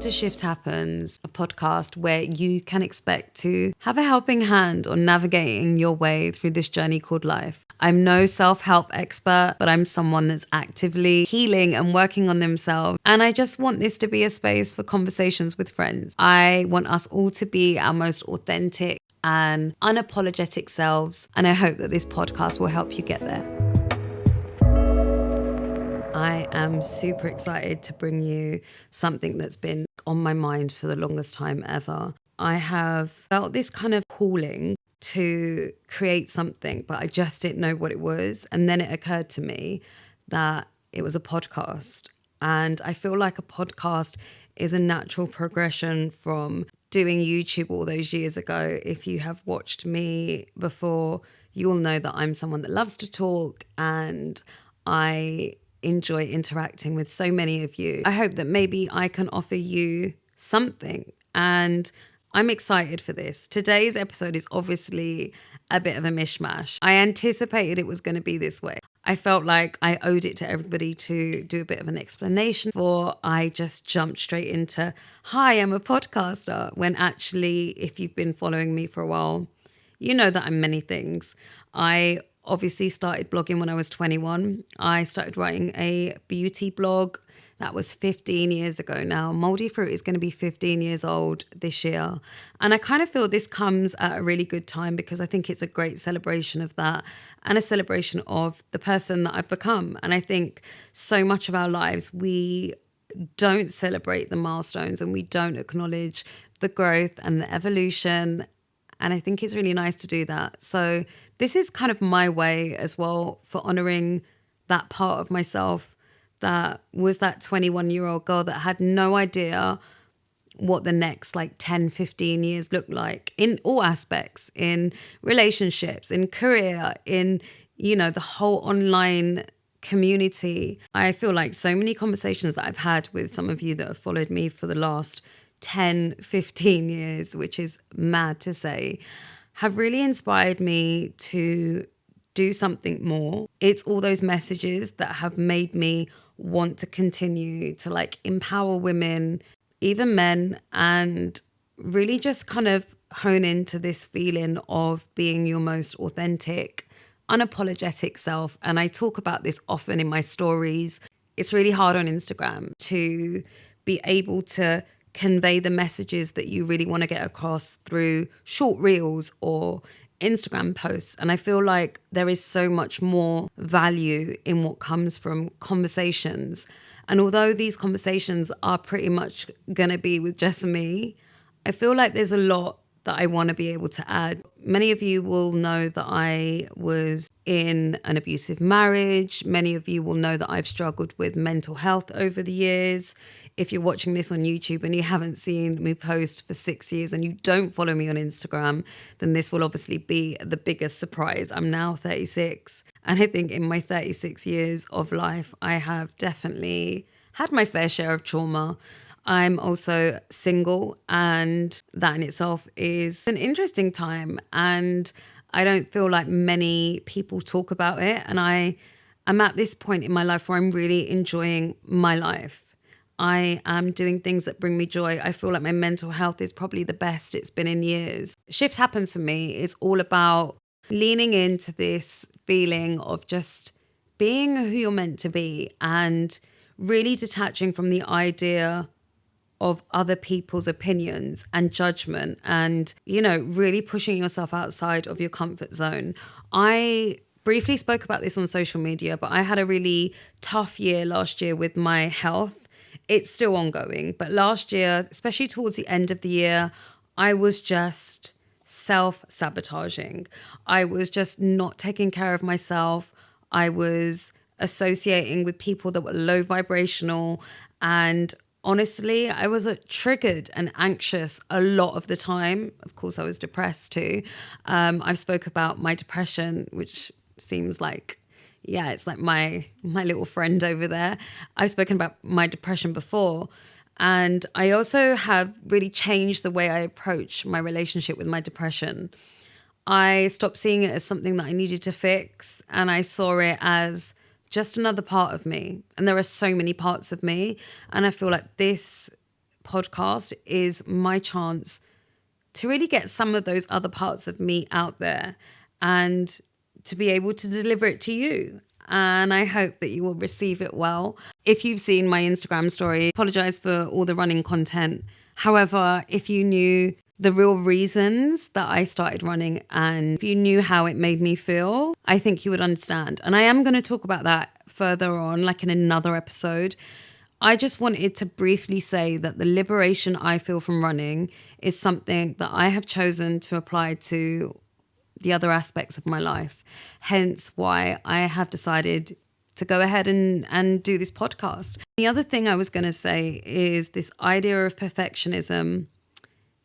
to Shift Happens, a podcast where you can expect to have a helping hand on navigating your way through this journey called life. I'm no self-help expert, but I'm someone that's actively healing and working on themselves. And I just want this to be a space for conversations with friends. I want us all to be our most authentic and unapologetic selves. And I hope that this podcast will help you get there. I am super excited to bring you something that's been on my mind for the longest time ever. I have felt this kind of calling to create something, but I just didn't know what it was. And then it occurred to me that it was a podcast. And I feel like a podcast is a natural progression from doing YouTube all those years ago. If you have watched me before, you'll know that I'm someone that loves to talk, and I enjoy interacting with so many of you. I hope that maybe I can offer you something, and I'm excited for this. Today's episode is obviously a bit of a mishmash. I anticipated it was going to be this way. I felt like I owed it to everybody to do a bit of an explanation before I just jumped straight into, hi, I'm a podcaster, when actually, if you've been following me for a while, you know that I'm many things. I obviously started blogging when I was 21. I started writing a beauty blog. That was 15 years ago now. Moldy Fruit is going to be 15 years old this year. And I kind of feel this comes at a really good time because I think it's a great celebration of that and a celebration of the person that I've become. And I think so much of our lives, we don't celebrate the milestones and we don't acknowledge the growth and the evolution. And I think it's really nice to do that. So this is kind of my way as well for honoring that part of myself that was that 21-year-old girl that had no idea what the next 10, 15 years looked like in all aspects, in relationships, in career, in, the whole online community. I feel like so many conversations that I've had with some of you that have followed me for the last 10, 15 years, which is mad to say, have really inspired me to do something more. It's all those messages that have made me want to continue to empower women, even men, and really just kind of hone into this feeling of being your most authentic, unapologetic self. And I talk about this often in my stories. It's really hard on Instagram to be able to convey the messages that you really want to get across through short reels or Instagram posts. And I feel like there is so much more value in what comes from conversations. And although these conversations are pretty much going to be with just me, I feel like there's a lot that I want to be able to add. Many of you will know that I was in an abusive marriage. Many of you will know that I've struggled with mental health over the years. If you're watching this on YouTube and you haven't seen me post for 6 years and you don't follow me on Instagram, then this will obviously be the biggest surprise. I'm now 36. And I think in my 36 years of life, I have definitely had my fair share of trauma. I'm also single, and that in itself is an interesting time. And I don't feel like many people talk about it. And I'm at this point in my life where I'm really enjoying my life. I am doing things that bring me joy. I feel like my mental health is probably the best it's been in years. Shift Happens for me is all about leaning into this feeling of just being who you're meant to be and really detaching from the idea of other people's opinions and judgment and, really pushing yourself outside of your comfort zone. I briefly spoke about this on social media, but I had a really tough year last year with my health. It's still ongoing, but last year, especially towards the end of the year, I was just self-sabotaging. I was just not taking care of myself. I was associating with people that were low vibrational, and honestly, I was triggered and anxious a lot of the time. Of course, I was depressed too. I've spoke about my depression, which seems like, it's like my little friend over there. I've spoken about my depression before. And I also have really changed the way I approach my relationship with my depression. I stopped seeing it as something that I needed to fix, and I saw it as just another part of me. And there are so many parts of me. And I feel like this podcast is my chance to really get some of those other parts of me out there and to be able to deliver it to you. And I hope that you will receive it well. If you've seen my Instagram story, apologize for all the running content. However, if you knew the real reasons that I started running and if you knew how it made me feel, I think you would understand. And I am going to talk about that further on, like in another episode. I just wanted to briefly say that the liberation I feel from running is something that I have chosen to apply to the other aspects of my life. Hence why I have decided to go ahead and do this podcast. The other thing I was going to say is this idea of perfectionism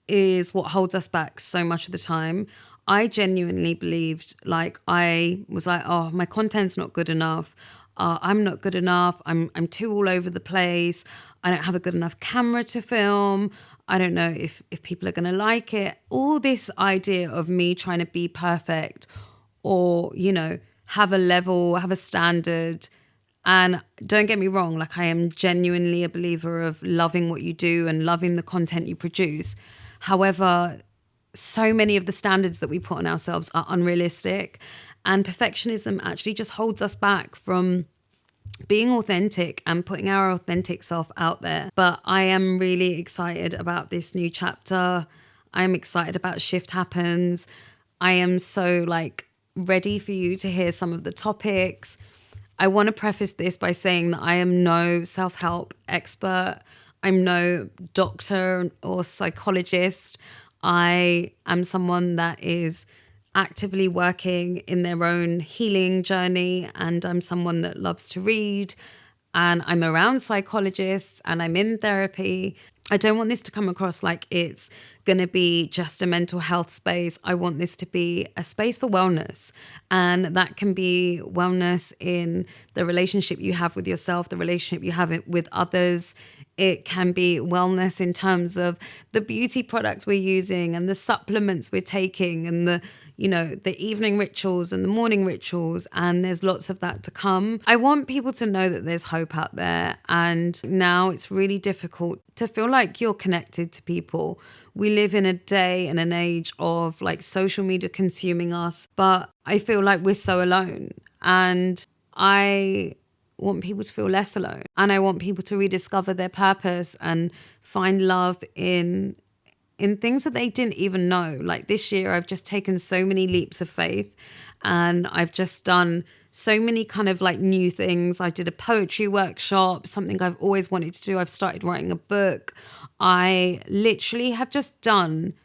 is what holds us back so much of the time. I genuinely believed, like, I was like, oh, my content's not good enough. I'm not good enough. I'm too all over the place. I don't have a good enough camera to film. I don't know if people are going to like it. All this idea of me trying to be perfect or, you know, have a level, have a standard. And don't get me wrong, like I am genuinely a believer of loving what you do and loving the content you produce. However, so many of the standards that we put on ourselves are unrealistic. And perfectionism actually just holds us back from being authentic and putting our authentic self out there. But I am really excited about this new chapter. I'm excited about Shift Happens. I am so ready for you to hear some of the topics. I want to preface this by saying that I am no self-help expert. I'm no doctor or psychologist. I am someone that is actively working in their own healing journey, and I'm someone that loves to read, and I'm around psychologists and I'm in therapy. I don't want this to come across like it's going to be just a mental health space. I want this to be a space for wellness, and that can be wellness in the relationship you have with yourself, the relationship you have with others. It can be wellness in terms of the beauty products we're using and the supplements we're taking and the evening rituals and the morning rituals. And there's lots of that to come. I want people to know that there's hope out there. And now it's really difficult to feel like you're connected to people. We live in a day and an age of social media consuming us, but I feel like we're so alone. And I want people to feel less alone. And I want people to rediscover their purpose and find love in things that they didn't even know. Like this year, I've just taken so many leaps of faith, and I've just done so many kind of new things. I did a poetry workshop, something I've always wanted to do. I've started writing a book. I literally have just done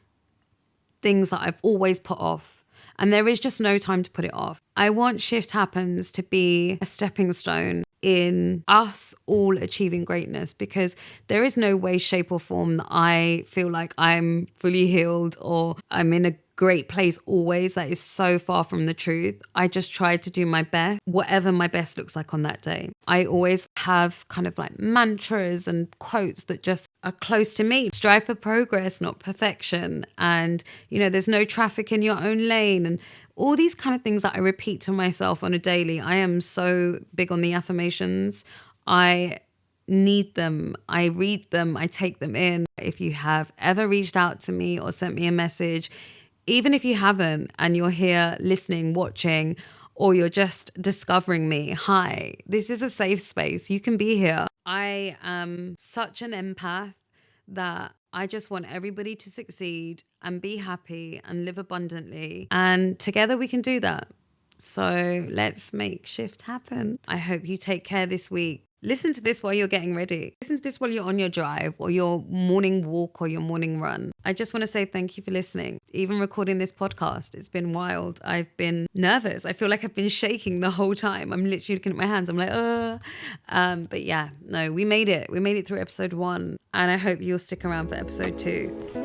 things that I've always put off. And there is just no time to put it off. I want Shift Happens to be a stepping stone in us all achieving greatness, because there is no way, shape or form that I feel like I'm fully healed or I'm in a great place always. That is so far from the truth. I just try to do my best, whatever my best looks like on that day. I always have kind of mantras and quotes that just are close to me. Strive for progress, not perfection. And, there's no traffic in your own lane. And all these kind of things that I repeat to myself on a daily. I am so big on the affirmations. I need them. I read them. I take them in. If you have ever reached out to me or sent me a message, even if you haven't and you're here listening, watching, or you're just discovering me, hi, this is a safe space. You can be here. I am such an empath that I just want everybody to succeed and be happy and live abundantly. And together we can do that. So let's make Shift happen. I hope you take care this week. Listen to this while you're getting ready. Listen to this while you're on your drive or your morning walk or your morning run. I just want to say thank you for listening. Even recording this podcast, it's been wild. I've been nervous. I feel like I've been shaking the whole time. I'm literally looking at my hands. I'm like, but yeah, no, we made it. We made it through episode 1. And I hope you'll stick around for episode 2.